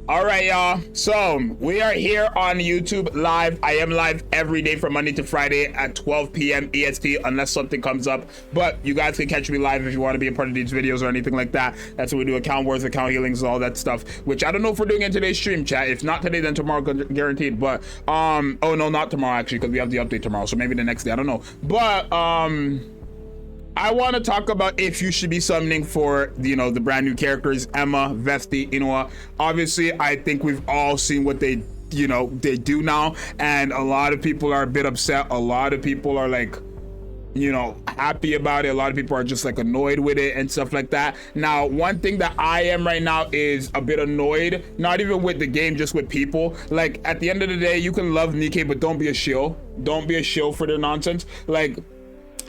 All right, y'all. So we are here on YouTube live. I am live every day from Monday to Friday at 12 p.m. EST, unless something comes up. But you guys can catch me live if you want to be a part of these videos or anything like that. That's what we do: account wars, account healings, all that stuff. Which I don't know if we're doing in today's stream, chat. If not today, then tomorrow, guaranteed. But oh no, not tomorrow actually, because we have the update tomorrow. So maybe the next day. I don't know. But I want to talk about if you should be summoning for, you know, the brand new characters, EUNWHA, VESTI, Inoa. Obviously, I think we've all seen what they do now, and a lot of people are a bit upset. A lot of people are like, you know, happy about it. A lot of people are just like annoyed with it and stuff like that. Now, one thing that I am right now is a bit annoyed, not even with the game, just with people. Like, at the end of the day, you can love Nikke, but don't be a shill. Don't be a shill for their nonsense. Like,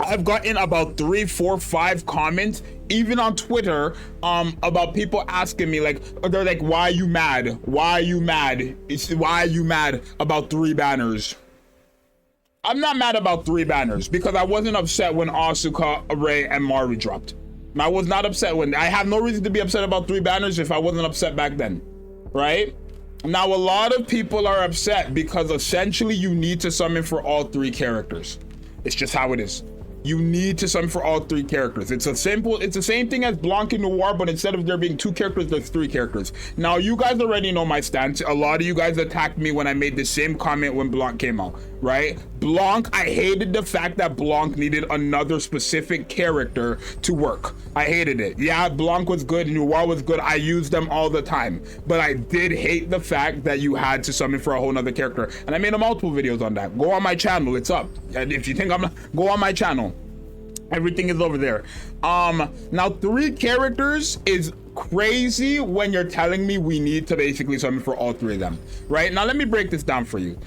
I've gotten about 3, 4, 5 comments, even on Twitter, about people asking me, like, they're like, why are you mad? Why are you mad? Why are you mad about 3 banners? I'm not mad about 3 banners because I wasn't upset when Asuka, Ray, and Mari dropped. I was not upset when, I have no reason to be upset about 3 banners if I wasn't upset back then, right? Now, a lot of people are upset because essentially you need to summon for all 3 characters. It's just how it is. You need to summon for all 3 characters. It's the same thing as Blanc in Noir, but instead of there being 2 characters, there's 3 characters. Now, you guys already know my stance. A lot of you guys attacked me when I made the same comment when Blanc came out, right? Blanc, I hated the fact that Blanc needed another specific character to work. I hated it. Yeah, Blanc was good, Noir was good. I used them all the time. But I did hate the fact that you had to summon for a whole nother character. And I made multiple videos on that. Go on my channel, it's up. And if you think I'm not, go on my channel. Everything is over there. Now 3 characters is crazy when you're telling me we need to basically summon for all 3 of them, right? Now let me break this down for you.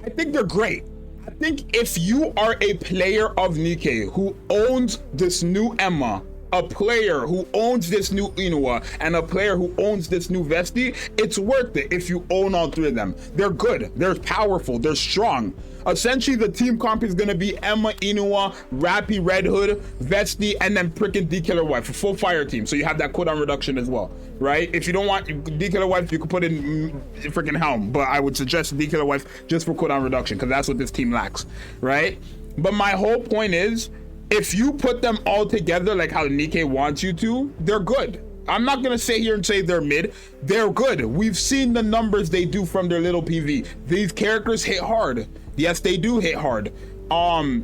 I think they're great. I think if you are a player of Nikke who owns this new EUNWHA, a player who owns this new Inoa, and a player who owns this new VESTI, it's worth it if you own all 3 of them. They're good, they're powerful, they're strong. Essentially, the team comp is going to be EUNWHA, Inoa, Rappy, Red Hood, VESTI, and then freaking D-Killer Wife, a full fire team. So you have that cooldown reduction as well, right? If you don't want D-Killer Wife, you could put in freaking Helm, but I would suggest D-Killer Wife just for cooldown reduction because that's what this team lacks, right? But my whole point is, if you put them all together like how Nikke wants you to, they're good. I'm not gonna sit here and say they're mid. They're good. We've seen the numbers they do from their little PV. These characters hit hard. Yes, they do hit hard.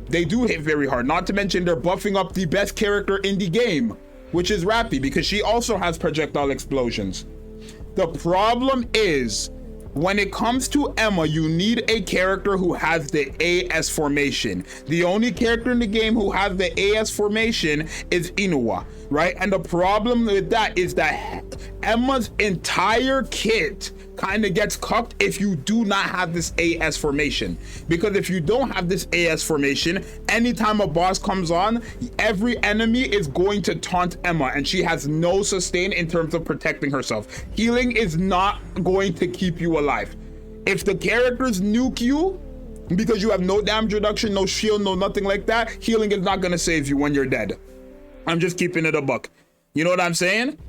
They do hit very hard. Not to mention they're buffing up the best character in the game, which is Rappy, because she also has projectile explosions. The problem is, when it comes to EUNWHA, you need a character who has the AS formation. The only character in the game who has the AS formation is Inoa, right? And the problem with that is that EUNWHA's entire kit kind of gets cucked if you do not have this AS formation. Because if you don't have this AS formation, anytime a boss comes on, every enemy is going to taunt EUNWHA, and she has no sustain in terms of protecting herself. Healing is not going to keep you alive. If the characters nuke you because you have no damage reduction, no shield, no nothing like that, healing is not going to save you when you're dead. I'm just keeping it a buck. You know what I'm saying?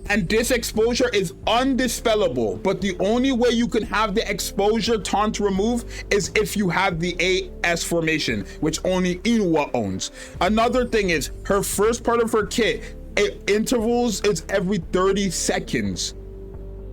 And this exposure is undispellable, but the only way you can have the exposure taunt remove is if you have the AS formation, which only Inoa owns. Another thing is, her first part of her kit, intervals is every 30 seconds.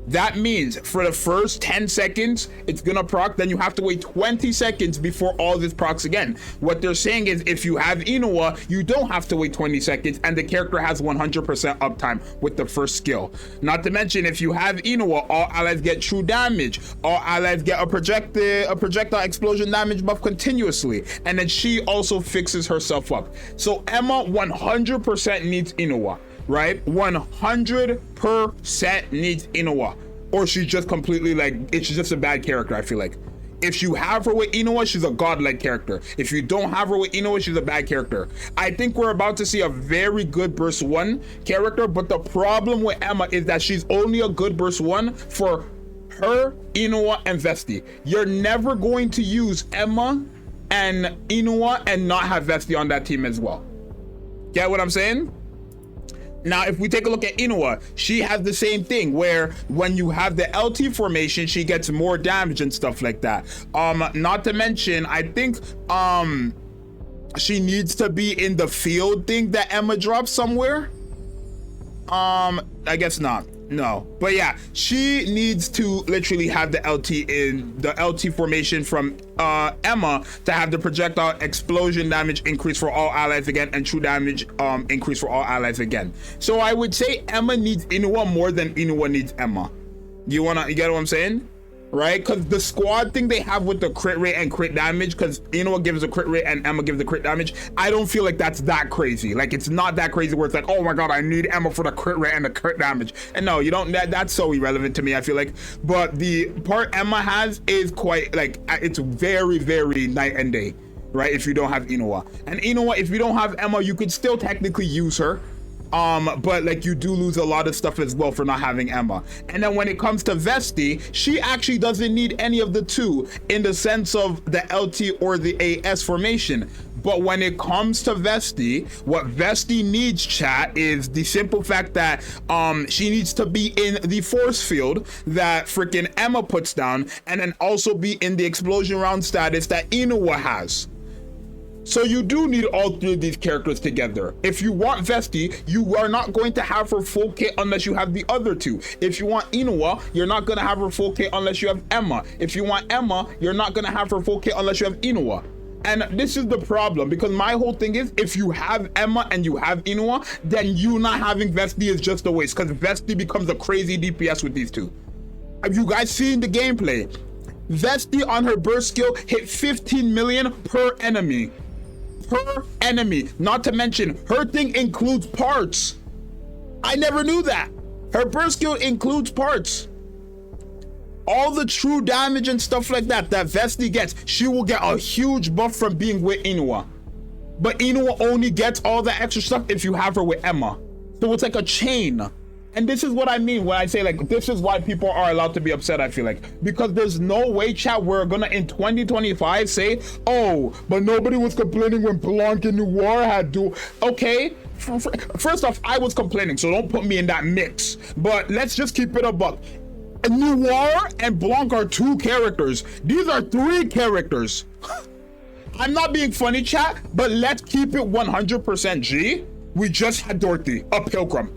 That means for the first 10 seconds, it's gonna proc, then you have to wait 20 seconds before all this procs again. What they're saying is if you have Inoa, you don't have to wait 20 seconds and the character has 100% uptime with the first skill. Not to mention, if you have Inoa, all allies get true damage. All allies get a projectile explosion damage buff continuously. And then she also fixes herself up. So EUNWHA 100% needs Inoa. Right? 100% needs Inoa, or she's just completely like, it's just a bad character. I feel like if you have her with Inoa, she's a godlike character. If you don't have her with Inoa, she's a bad character. I think we're about to see a very good burst 1 character, but the problem with EUNWHA is that she's only a good burst 1 for her, Inoa, and VESTI. You're never going to use EUNWHA and Inoa and not have VESTI on that team as well. Get what I'm saying? Now, if we take a look at Inoa, she has the same thing where when you have the LT formation, she gets more damage and stuff like that. Not to mention, I think she needs to be in the field thing that Emma dropped somewhere. I guess not. No, but yeah, she needs to literally have the LT in the LT formation from Emma to have the projectile explosion damage increase for all allies again and true damage increase for all allies again. So I would say Emma needs Inoa more than Inoa needs Emma. You get what I'm saying? Right? Because the squad thing they have with the crit rate and crit damage, because Inoa gives a crit rate and Emma gives the crit damage, I don't feel like that's that crazy. Like, it's not that crazy where it's like, oh my god, I need Emma for the crit rate and the crit damage. And no, you don't. That's so irrelevant to me, I feel like. But the part Emma has is quite, like, it's very, very night and day, right? If you don't have Inoa. And Inoa, if you don't have Emma, you could still technically use her. But like you do lose a lot of stuff as well for not having Emma. And then when it comes to Vestie, she actually doesn't need any of the two in the sense of the LT or the AS formation. But when it comes to Vestie, what Vestie needs, chat, is the simple fact that she needs to be in the force field that freaking Emma puts down, and then also be in the explosion round status that Inoa has. So you do need all three of these characters together. If you want Vestie, you are not going to have her full kit unless you have the other two. If you want Inoa, you're not going to have her full kit unless you have Emma. If you want Emma, you're not going to have her full kit unless you have Inoa. And this is the problem, because my whole thing is, if you have Emma and you have Inoa, then you not having Vestie is just a waste, because Vestie becomes a crazy DPS with these two. Have you guys seen the gameplay? Vestie on her burst skill hit 15 million per enemy. Per enemy. Not to mention, her thing includes parts. I never knew that. Her burst skill includes parts. All the true damage and stuff like that Vestie gets, she will get a huge buff from being with Inoa. But Inoa only gets all the extra stuff if you have her with Emma. So it's like a chain. And this is what I mean when I say, like, this is why people are allowed to be upset, I feel like. Because there's no way, chat, we're gonna in 2025 say, oh, but nobody was complaining when Blanc and Noir had dual. Okay, first off, I was complaining, so don't put me in that mix. But let's just keep it a buck. Noir and Blanc are two characters. These are three characters. I'm not being funny, chat, but let's keep it 100% G. We just had Dorothy, a pilgrim.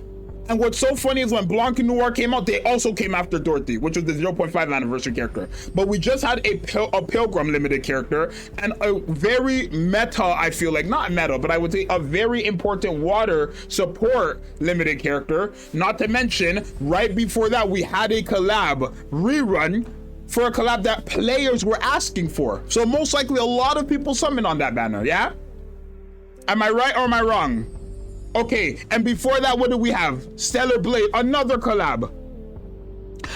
And what's so funny is when Blanc and Noir came out, they also came after Dorothy, which was the 0.5 anniversary character. But we just had a Pilgrim limited character and a very meta, I feel like, not meta, but I would say a very important water support limited character. Not to mention, right before that, we had a collab rerun for a collab that players were asking for. So most likely a lot of people summoned on that banner, yeah? Am I right or am I wrong? Okay, and before that, what do we have? Stellar Blade, another collab.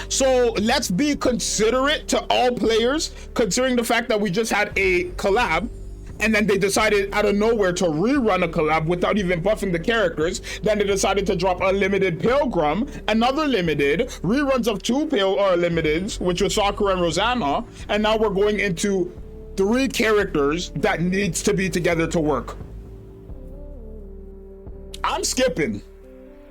So let's be considerate to all players, considering the fact that we just had a collab, and then they decided out of nowhere to rerun a collab without even buffing the characters. Then they decided to drop a limited Pilgrim, another limited, reruns of two limiteds, which was Sakura and Rosanna, and now we're going into three characters that needs to be together to work. I'm skipping.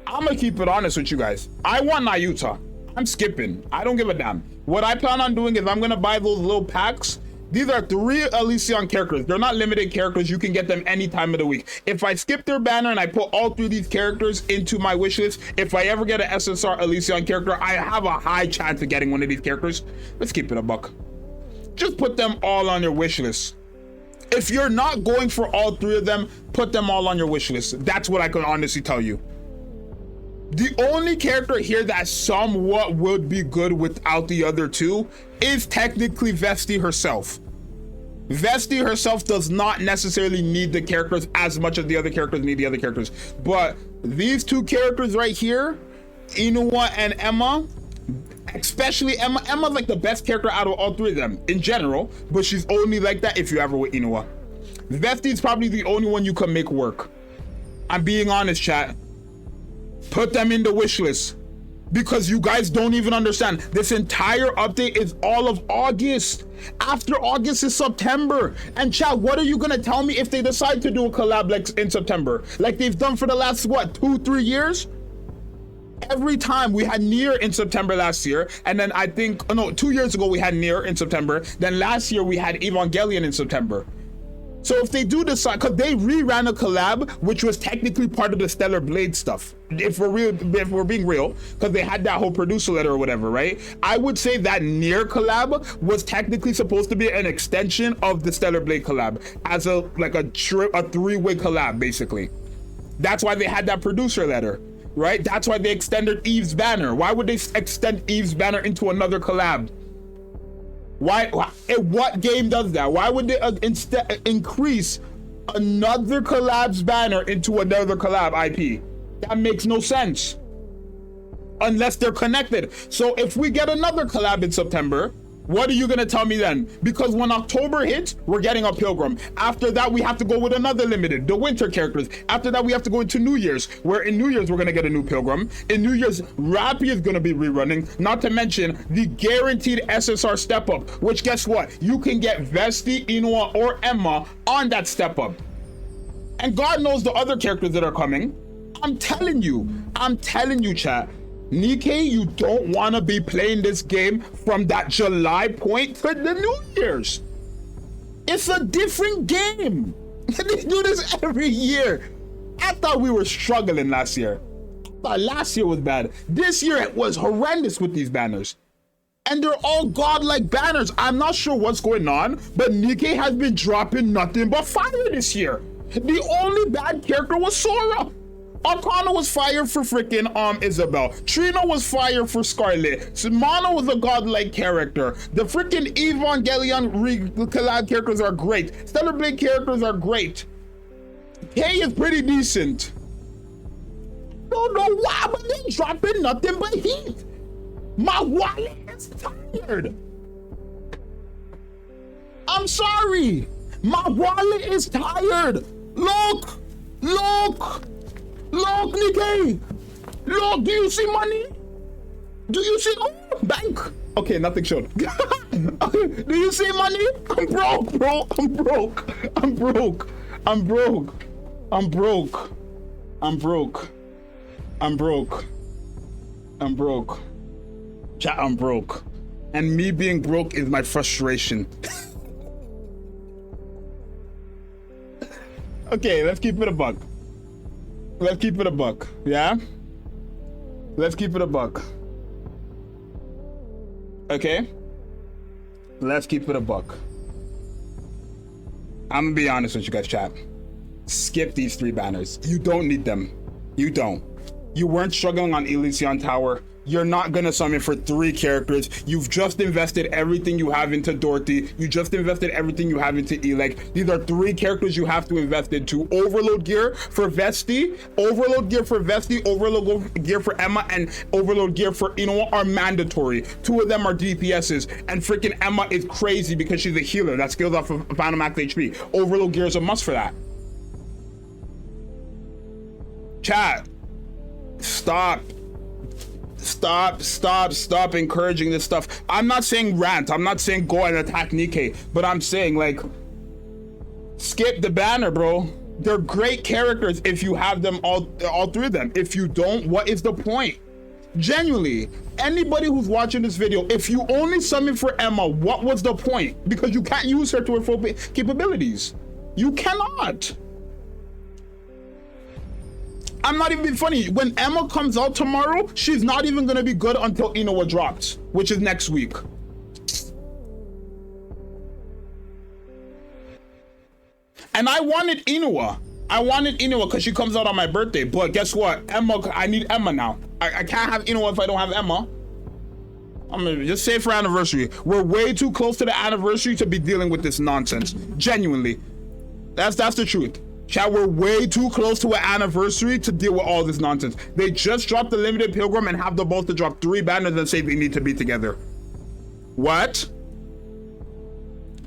I'm gonna keep it honest with you guys. I want Nayuta. I'm skipping. I don't give a damn. What I plan on doing is I'm gonna buy those little packs. These are 3 Elysion characters. They're not limited characters. You can get them any time of the week. If I skip their banner and I put all 3 of these characters into my wish list, if I ever get an SSR Elysion character, I have a high chance of getting one of these characters. Let's keep it a buck. Just put them all on your wish list. If you're not going for all 3 of them, put them all on your wish list. That's what I can honestly tell you. The only character here that somewhat would be good without the other 2 is technically Vestie herself. Vestie herself does not necessarily need the characters as much as the other characters need the other characters. But these 2 characters right here, Inoa and Emma, especially Emma's like the best character out of all 3 of them in general, but she's only like that if you ever with Inoa. Vestie's probably the only one you can make work. I'm being honest, chat. Put them in the wish list because you guys don't even understand. This entire update is all of August. After August is September. And chat, what are you gonna tell me if they decide to do a collab like in September? Like they've done for the last, what, 2-3 years? Every time we had Nier in September last year, and then I think, oh no, 2 years ago we had Nier in September, then last year we had Evangelion in September. So if they do decide, because they reran a collab, which was technically part of the Stellar Blade stuff, if we're being real, because they had that whole producer letter or whatever, right? I would say that Nier collab was technically supposed to be an extension of the Stellar Blade collab, as a three-way collab, basically. That's why they had that producer letter, right? That's why they extended Eve's banner. Why would they extend Eve's banner into another collab? Why? What game does that? Why would they instead increase another collab's banner into another collab IP? That makes no sense unless they're connected. So if we get another collab in September, what are you gonna tell me then? Because when October hits, we're getting a Pilgrim. After that, we have to go with another limited, the winter characters. After that, we have to go into New Year's, where in New Year's, we're gonna get a new Pilgrim. In New Year's, Rappy is gonna be rerunning, not to mention the guaranteed SSR step up, which guess what? You can get Vestie, Inoa, or Emma on that step up. And God knows the other characters that are coming. I'm telling you, chat. Nikke, you don't want to be playing this game from that July point to the New Year's. It's a different game. They do this every year. I thought we were struggling last year. I thought last year was bad. This year it was horrendous with these banners. And they're all godlike banners. I'm not sure what's going on, but Nikke has been dropping nothing but fire this year. The only bad character was Sora. Arcana was fire for freaking Isabel. Trina was fire for Scarlet. Simona was a godlike character. The freaking Evangelion collab characters are great. Stellar Blade characters are great. Kay is pretty decent. Don't know why, but they're dropping nothing but heat. My wallet is tired. I'm sorry. My wallet is tired. Look. Look, Nikke! Look, do you see money? Do you see, bank? Okay, nothing showed. Do you see money? I'm broke, bro. I'm broke. Chat, I'm broke. And me being broke is my frustration. Okay, let's keep it a buck. Let's keep it a buck, yeah? Let's keep it a buck. Okay? Let's keep it a buck. I'm gonna be honest with you guys, chat. Skip these 3 banners. You don't need them. You don't. You weren't struggling on Elysion Tower. You're not gonna summon for 3 characters. You've just invested everything you have into Dorothy. You just invested everything you have into Elec. These are 3 characters you have to invest into. Overload gear for Vestie, Overload gear for Vestie, Overload gear for Emma, and Overload gear for Inoa are mandatory. 2 of them are DPSs, and freaking Emma is crazy because she's a healer that scales off of Final Max HP. Overload gear is a must for that. Chat, stop encouraging this stuff. I'm not saying rant. I'm not saying go and attack Nikke, but I'm saying, like, skip the banner, bro. They're great characters if you have them all 3 of them. If you don't, what is the point? Genuinely, anybody who's watching this video, if you only summon for Emma, what was the point? Because you can't use her to her full capabilities. You cannot. I'm not even being funny. When Emma comes out tomorrow, she's not even gonna be good until Inoa drops, which is next week. And I wanted Inoa because she comes out on my birthday. But guess what? Emma, I need Emma now. I can't have Inoa if I don't have Emma. I'm gonna just say for anniversary. We're way too close to the anniversary to be dealing with this nonsense. Genuinely. That's the truth. Chat, we're way too close to an anniversary to deal with all this nonsense. They just dropped the limited Pilgrim and have the both to drop 3 banners and say they need to be together. What?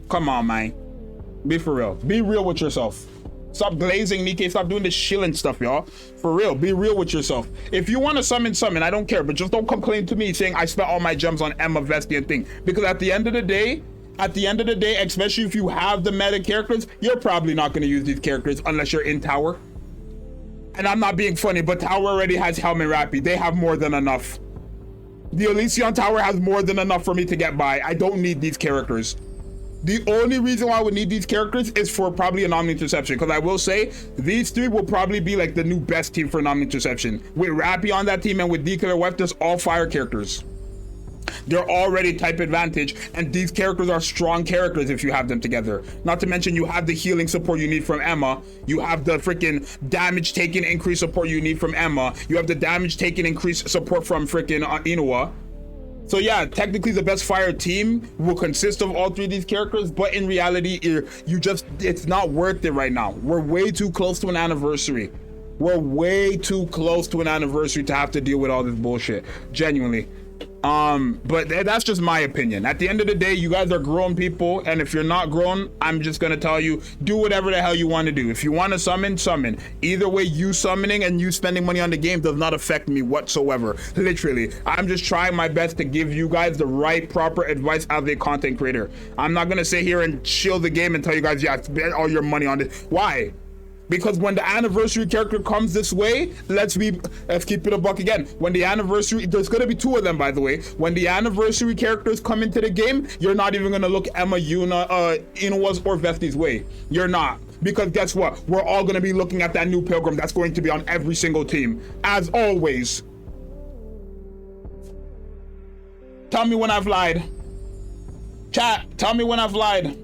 Come on, man. Be for real. Be real with yourself. Stop glazing, Nikke. Stop doing this shilling stuff, y'all. For real. Be real with yourself. If you want to summon, I don't care. But just don't complain to me saying I spent all my gems on Emma, Vestie, and thing. Because at the end of the day, especially if you have the meta characters, you're probably not going to use these characters unless you're in tower. And I'm not being funny, but Tower already has Helm and Rappy. They have more than enough. The Elysion Tower has more than enough for me to get by. I don't need these characters. The only reason why I would need these characters is for probably an Omni-Interception, because I will say these three will probably be like the new best team for an Omni-Interception. With Rappy on that team and with Declare Weft, there's all fire characters. They're already type advantage, and these characters are strong characters if you have them together. Not to mention you have the healing support you need from Emma. You have the freaking damage taken increase support you need from Emma. You have the damage taken increase support from freaking Inoa. So yeah, technically the best fire team will consist of all three of these characters, but in reality, it's not worth it right now. We're way too close to an anniversary. We're way too close to an anniversary to have to deal with all this bullshit. Genuinely. But that's just my opinion. At the end of the day, you guys are grown people, and if you're not grown, I'm just gonna tell you, do whatever the hell you want to do. If you want to summon, summon. Either way, you summoning and you spending money on the game does not affect me whatsoever. Literally, I'm just trying my best to give you guys the right, proper advice as a content creator. I'm not gonna sit here and chill the game and tell you guys, yeah, spend all your money on this. Why? Because when the anniversary character comes this way, let's keep it a buck again. When the anniversary, there's gonna be two of them, by the way. When the anniversary characters come into the game, you're not even gonna look Emma, Inoa's, or Vesti's way. You're not. Because guess what? We're all gonna be looking at that new Pilgrim that's going to be on every single team. As always. Tell me when I've lied. Chat, tell me when I've lied.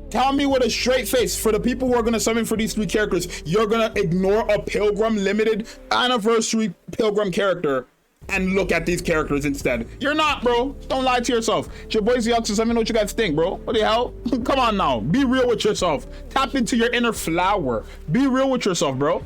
Tell me with a straight face, for the people who are gonna summon for these three characters, you're gonna ignore a Pilgrim limited anniversary Pilgrim character and look at these characters instead. You're not, bro. Don't lie to yourself. It's your boy Zxous. Let me know what you guys think, bro. What the hell? Come on now. Be real with yourself. Tap into your inner flower. Be real with yourself, bro.